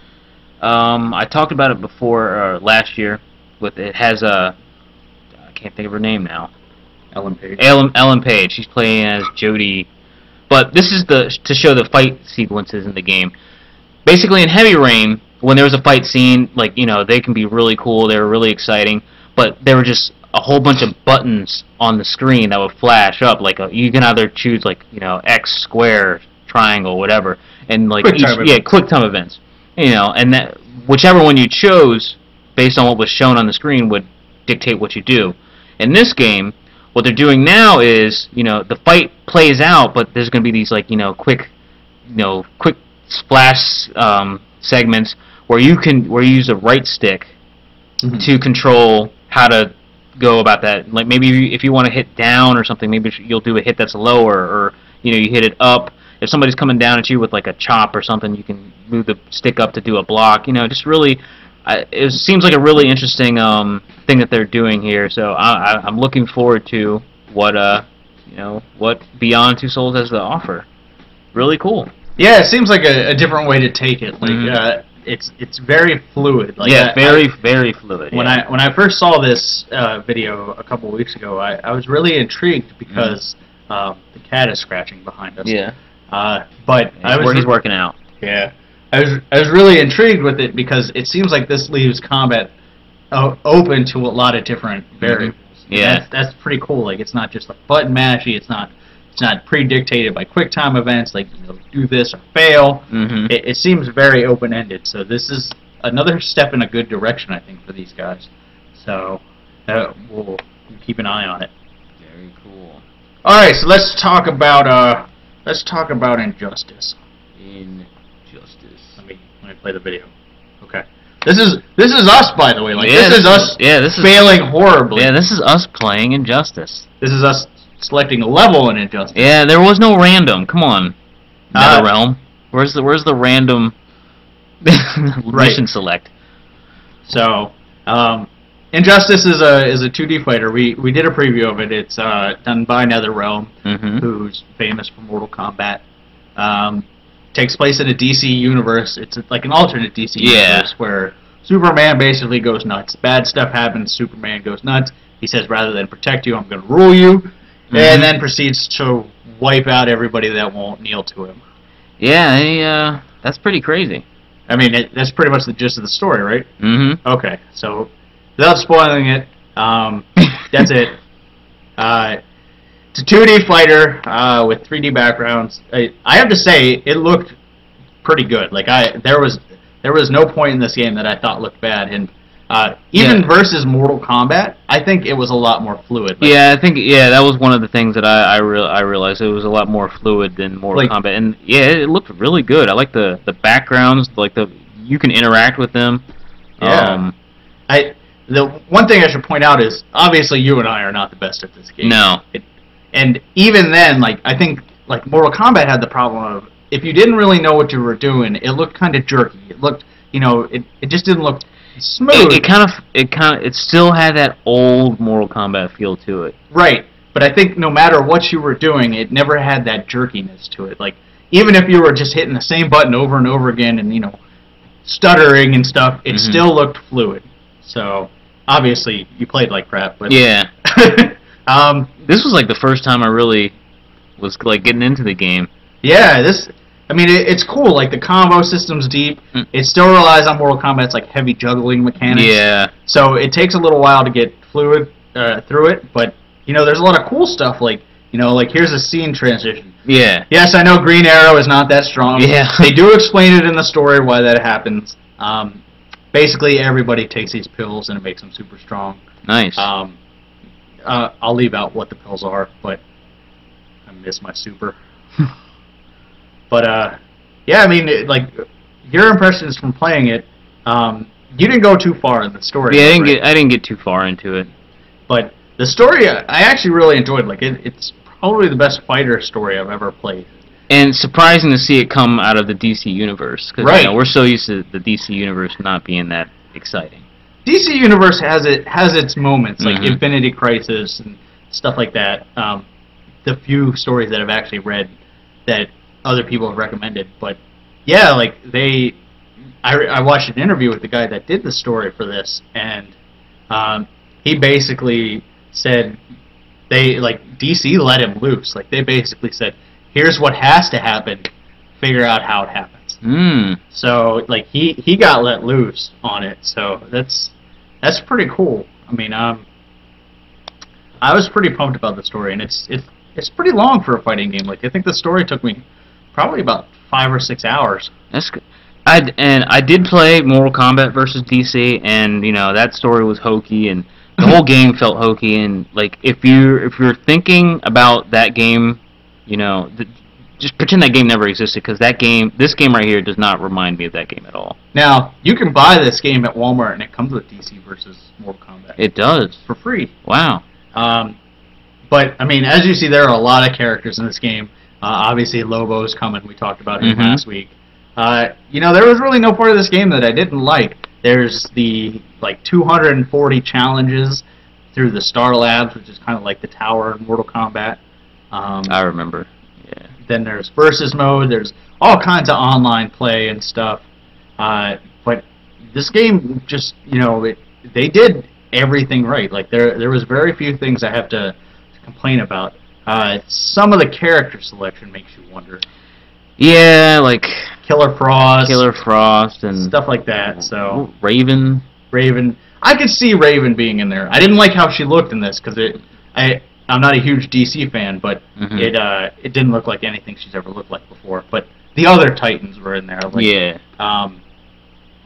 I talked about it before last year. It has a I can't think of her name now. Ellen Page. Ellen Page. She's playing as Jodie. But this is to show the fight sequences in the game. Basically, in Heavy Rain, when there was a fight scene, like, you know, they can be really cool. They were really exciting. But there were just a whole bunch of buttons on the screen that would flash up. Like you can either choose, like, you know, X, square, triangle, whatever, and like quick time events. You know, and that whichever one you chose, based on what was shown on the screen, would dictate what you do. In this game, what they're doing now is, you know, the fight plays out, but there's going to be these, like, quick splash segments where you use a right stick to control how to go about that. Like, maybe if you want to hit down or something, maybe you'll do a hit that's lower, or, you know, you hit it up. If somebody's coming down at you with, like, a chop or something, you can move the stick up to do a block. You know, just really, it seems like a really interesting thing that they're doing here. So I'm looking forward to what Beyond Two Souls has to offer. Really cool. Yeah, it seems like a different way to take it. Like it's very fluid. Like, yeah, very fluid. When I first saw this video a couple of weeks ago, I was really intrigued because the cat is scratching behind us. Yeah. But he's working out. Yeah, I was really intrigued with it because it seems like this leaves combat open to a lot of different variables. Yeah, that's pretty cool. Like, it's not just like button mashy. It's not predictated by quick time events. Like, you know, do this or fail. It seems very open ended. So this is another step in a good direction, I think, for these guys. So we'll keep an eye on it. Very cool. All right, so let's talk about Injustice. Let me play the video. Okay. This is us, by the way. Like, yeah, this is us failing horribly. Yeah, this is us playing Injustice. This is us selecting a level in Injustice. Yeah, there was no random. Come on, NetherRealm. Where's the random mission select? So, Injustice is a 2D fighter. We did a preview of it. It's done by NetherRealm, who's famous for Mortal Kombat. Takes place in a DC universe. It's like an alternate DC universe where Superman basically goes nuts. Bad stuff happens. Superman goes nuts. He says, rather than protect you, I'm going to rule you, and then proceeds to wipe out everybody that won't kneel to him. Yeah, that's pretty crazy. I mean, that's pretty much the gist of the story, right? Okay, so without spoiling it, that's it. It's a 2D fighter with 3D backgrounds. I have to say, it looked pretty good. Like, there was no point in this game that I thought looked bad, and even versus Mortal Kombat, I think it was a lot more fluid. Like, I think that was one of the things that I realized. It was a lot more fluid than Mortal Kombat, and it looked really good. I like the backgrounds, like you can interact with them. Yeah. The one thing I should point out is, obviously, you and I are not the best at this game. No. And even then, like, I think, like, Mortal Kombat had the problem of, if you didn't really know what you were doing, it looked kind of jerky. It looked, you know, it just didn't look smooth. It still had that old Mortal Kombat feel to it. Right. But I think no matter what you were doing, it never had that jerkiness to it. Like, even if you were just hitting the same button over and over again and, you know, stuttering and stuff, it still looked fluid. So, obviously, you played like crap. But yeah. This was like the first time I really was like getting into the game. Yeah, I mean, it's cool. Like, the combo system's deep. It still relies on Mortal Kombat's like heavy juggling mechanics. Yeah. So it takes a little while to get fluid through it, but you know, there's a lot of cool stuff. Like, you know, like, here's a scene transition. Yeah. Yes, I know Green Arrow is not that strong. Yeah. They do explain it in the story why that happens. Basically, everybody takes these pills and it makes them super strong. Nice. I'll leave out what the pills are, but I miss my super. But yeah, I mean, your impressions from playing it, you didn't go too far in the story. Yeah, right? I didn't get too far into it. But the story, I actually really enjoyed. Like, it's probably the best fighter story I've ever played. And surprising to see it come out of the DC universe, because Right. we're so used to the DC universe not being that exciting. DC Universe has its moments, like Mhm. Infinity Crisis and stuff like that. The few stories that I've actually read that other people have recommended, but yeah, like I watched an interview with the guy that did the story for this, and he basically said DC let him loose. Like, they basically said, here's what has to happen, figure out how it happens. So like he got let loose on it. So that's pretty cool. I mean, I was pretty pumped about the story, and it's pretty long for a fighting game. Like, I think the story took me probably about 5 or 6 hours. That's good. I did play Mortal Kombat versus DC, and that story was hokey, and the whole game felt hokey. And like, if you're thinking about that game, just pretend that game never existed, because this game right here does not remind me of that game at all. Now, you can buy this game at Walmart, and it comes with DC versus Mortal Kombat. It does. For free. Wow. But, I mean, as you see, there are a lot of characters in this game. Obviously, Lobo's coming. We talked about him last week. There was really no part of this game that I didn't like. There's the, 240 challenges through the Star Labs, which is kind of like the tower in Mortal Kombat. I remember. Yeah. Then there's versus mode. There's all kinds of online play and stuff. But this game just, they did everything right. Like, there was very few things I have to complain about. Some of the character selection makes you wonder. Yeah, like Killer Frost, and stuff like that. So Raven. I could see Raven being in there. I didn't like how she looked in this, because I'm not a huge DC fan, but it didn't look like anything she's ever looked like before. But the other Titans were in there. Like, yeah.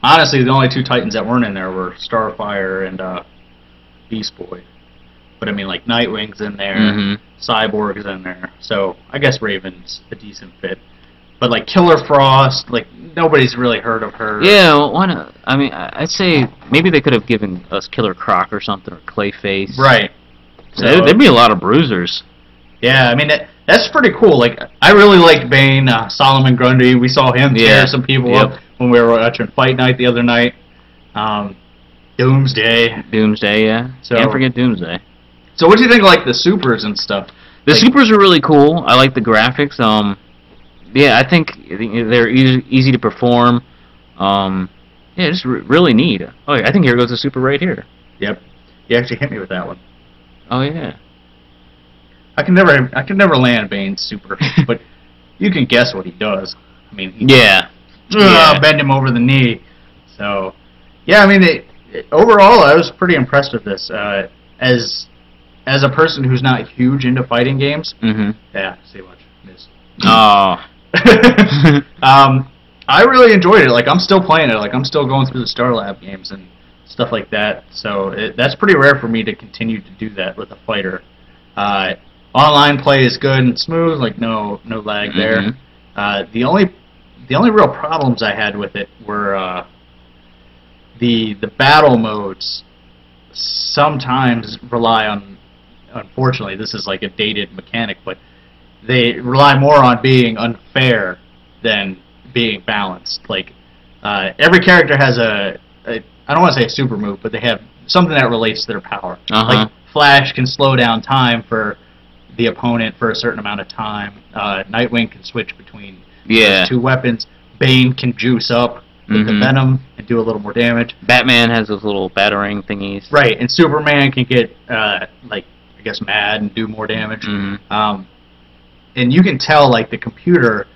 Honestly, the only two Titans that weren't in there were Starfire and Beast Boy. But I mean, like, Nightwing's in there, Cyborg's in there. So I guess Raven's a decent fit. But like Killer Frost, like, nobody's really heard of her. Yeah, well, why not? I mean, I'd say maybe they could have given us Killer Croc or something, or Clayface. Right. So there'd be a lot of bruisers. Yeah, I mean, that's pretty cool. Like, I really liked Bane, Solomon Grundy. We saw him tear some people up when we were watching Fight Night the other night. Doomsday, yeah. So, can't forget Doomsday. So what do you think of, like, the supers and stuff? The supers are really cool. I like the graphics. Yeah, I think they're easy to perform. Yeah, just really neat. Oh, I think here goes the super right here. Yep. You actually hit me with that one. Oh yeah. I can never land Bane's super, but you can guess what he does. I mean, bend him over the knee. So, yeah, I mean, overall, I was pretty impressed with this. As a person who's not huge into fighting games, yeah, see what miss. Oh. I really enjoyed it. Like, I'm still playing it. Like, I'm still going through the Star Lab games and stuff like that. So that's pretty rare for me to continue to do that with a fighter. Online play is good and smooth. Like, no lag there. The only real problems I had with it were the battle modes sometimes rely on. Unfortunately, this is like a dated mechanic, but they rely more on being unfair than being balanced. Like, every character has I don't want to say a super move, but they have something that relates to their power. Like, Flash can slow down time for the opponent for a certain amount of time. Nightwing can switch between those two weapons. Bane can juice up with the Venom and do a little more damage. Batman has those little battering thingies. Right, and Superman can get, I guess, mad and do more damage. And you can tell, like, the computer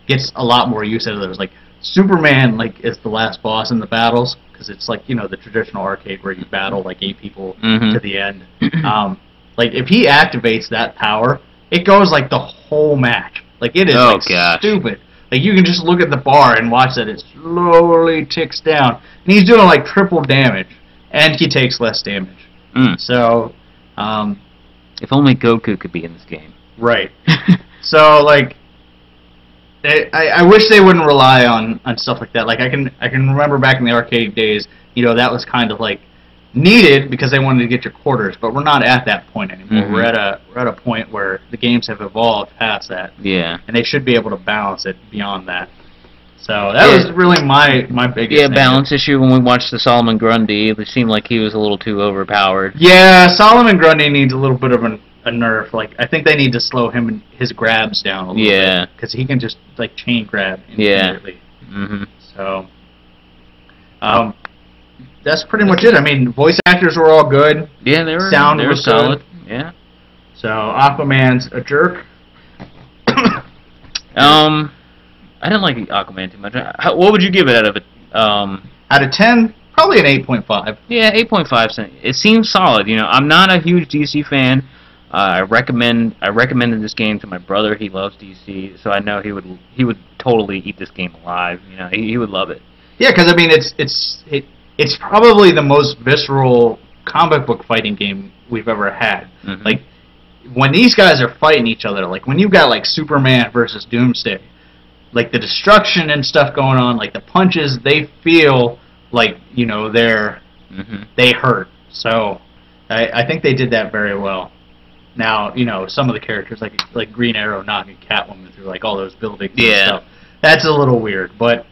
gets a lot more use out of those. Like, Superman, like, is the last boss in the battles, because it's like, the traditional arcade where you battle, like, 8 people to the end. Like, if he activates that power, it goes, like, the whole match. Like, it is, stupid. Like, you can just look at the bar and watch that it slowly ticks down. And he's doing, like, triple damage. And he takes less damage. So, if only Goku could be in this game. Right. So, like, I wish they wouldn't rely on stuff like that. Like I can remember back in the arcade days, that was kind of like needed because they wanted to get your quarters, but we're not at that point anymore. Mhm. We're at a point where the games have evolved past that, Yeah. and they should be able to balance it beyond that. So that was really my biggest Yeah, thing. balance issue when we watched the Solomon Grundy. It seemed like he was a little too overpowered. Yeah, Solomon Grundy needs a little bit of a nerf. Like I think they need to slow him and his grabs down a little Yeah. bit because he can just like chain grab Yeah. immediately. Mm-hmm. So, that's pretty much it. I mean, voice actors were all good. Yeah, they were Sound they were was solid. good. Yeah. So Aquaman's a jerk. I didn't like Aquaman too much. What would you give it out of it? Out of 10, probably an 8.5. Yeah, 8.5. It seems solid. I'm not a huge DC fan. I recommended this game to my brother. He loves DC, so I know he would totally eat this game alive. He would love it. Yeah, because I mean, it's probably the most visceral comic book fighting game we've ever had. Mhm. Like when these guys are fighting each other, like when you've got like Superman versus Doomsday, like the destruction and stuff going on, like the punches, they feel like they hurt. So I think they did that very well. Now some of the characters like Green Arrow knocking Catwoman through like all those buildings and Yeah. stuff. That's a little weird, but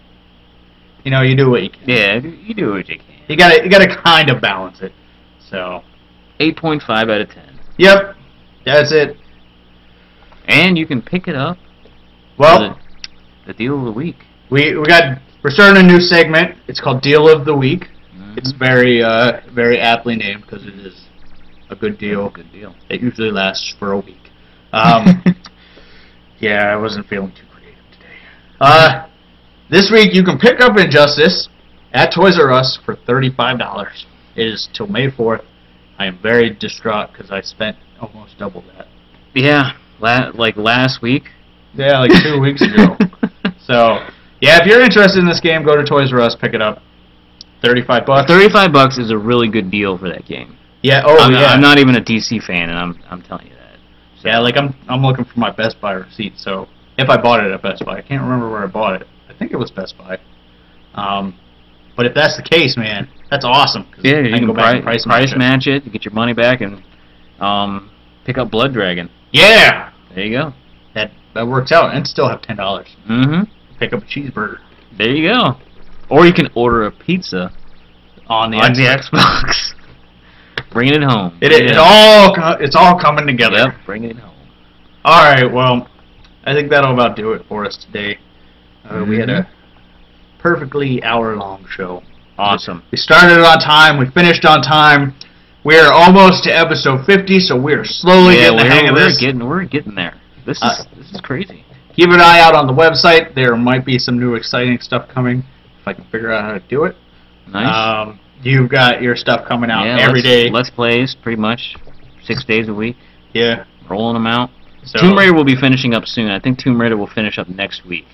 you do what you can. Yeah, you do what you can. You gotta kind of balance it. So 8.5 out of 10. yep, that's it. And you can pick it up. Well, The deal of the week. we're starting a new segment. It's called Deal of the Week. Mhm. It's very aptly named because it is a good deal. Good deal. It usually lasts for a week. Yeah, I wasn't feeling too creative today. This week you can pick up Injustice at Toys R Us for $35. It is till May 4th. I am very distraught because I spent almost double that. Yeah, like last week. Yeah, like 2 weeks ago. So, yeah, if you're interested in this game, go to Toys R Us, pick it up. $35. $35 is a really good deal for that game. Yeah. I'm not even a DC fan, and I'm telling you that. So. Yeah, like I'm looking for my Best Buy receipt. So if I bought it at Best Buy, I can't remember where I bought it. I think it was Best Buy. But if that's the case, man, that's awesome. 'Cause Yeah, I you can go back and price match it, you get your money back, and pick up Blood Dragon. Yeah, There you go. that works out, and still have $10. Mm-hmm. Pick up a cheeseburger There you go. Or you can order a pizza on the on the Xbox. Xbox. Bringing it home. It's all coming together. Yep, bringing it home. All right, well, I think that'll about do it for us today. We had a perfectly hour-long show. Awesome. We started on time. We finished on time. We're almost to episode 50, so we're slowly getting the hang of this. We're getting there. This is crazy. Keep an eye out on the website. There might be some new exciting stuff coming if I can figure out how to do it. Nice. You've got your stuff coming out every day. Let's Plays, pretty much 6 days a week. Yeah. Rolling them out. So, Tomb Raider will be finishing up soon. I think Tomb Raider will finish up next week.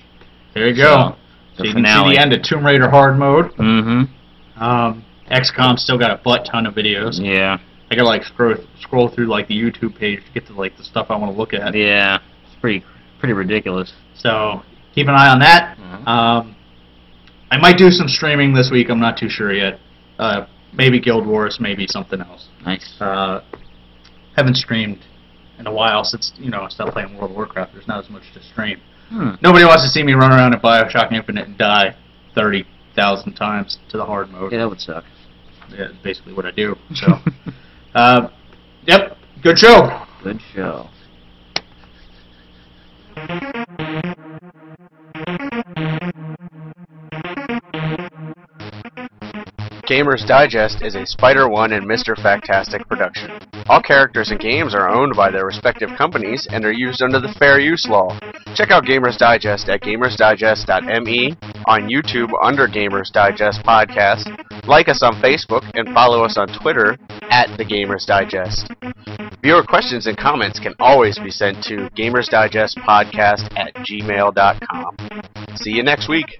There you go. So you can see the end of Tomb Raider Hard Mode. Mm-hmm. XCOM still got a butt ton of videos. Yeah. I gotta like scroll through like the YouTube page to get to like the stuff I want to look at. Yeah. It's pretty ridiculous. So keep an eye on that. Mhm. I might do some streaming this week. I'm not too sure yet. Maybe Guild Wars, maybe something else. Nice. Haven't streamed in a while since I stopped playing World of Warcraft. There's not as much to stream. Nobody wants to see me run around in BioShock Infinite and die 30,000 times to the hard mode. Yeah, that would suck. Yeah, that's basically what I do. So, yep, good show. Good show. Gamers Digest is a Spider-One and Mr. Factastic production. All characters and games are owned by their respective companies and are used under the Fair Use Law. Check out Gamers Digest at gamersdigest.me, on YouTube under Gamers Digest Podcast, like us on Facebook, and follow us on Twitter at The Gamers Digest. Viewer questions and comments can always be sent to gamersdigestpodcast@gmail.com. See you next week.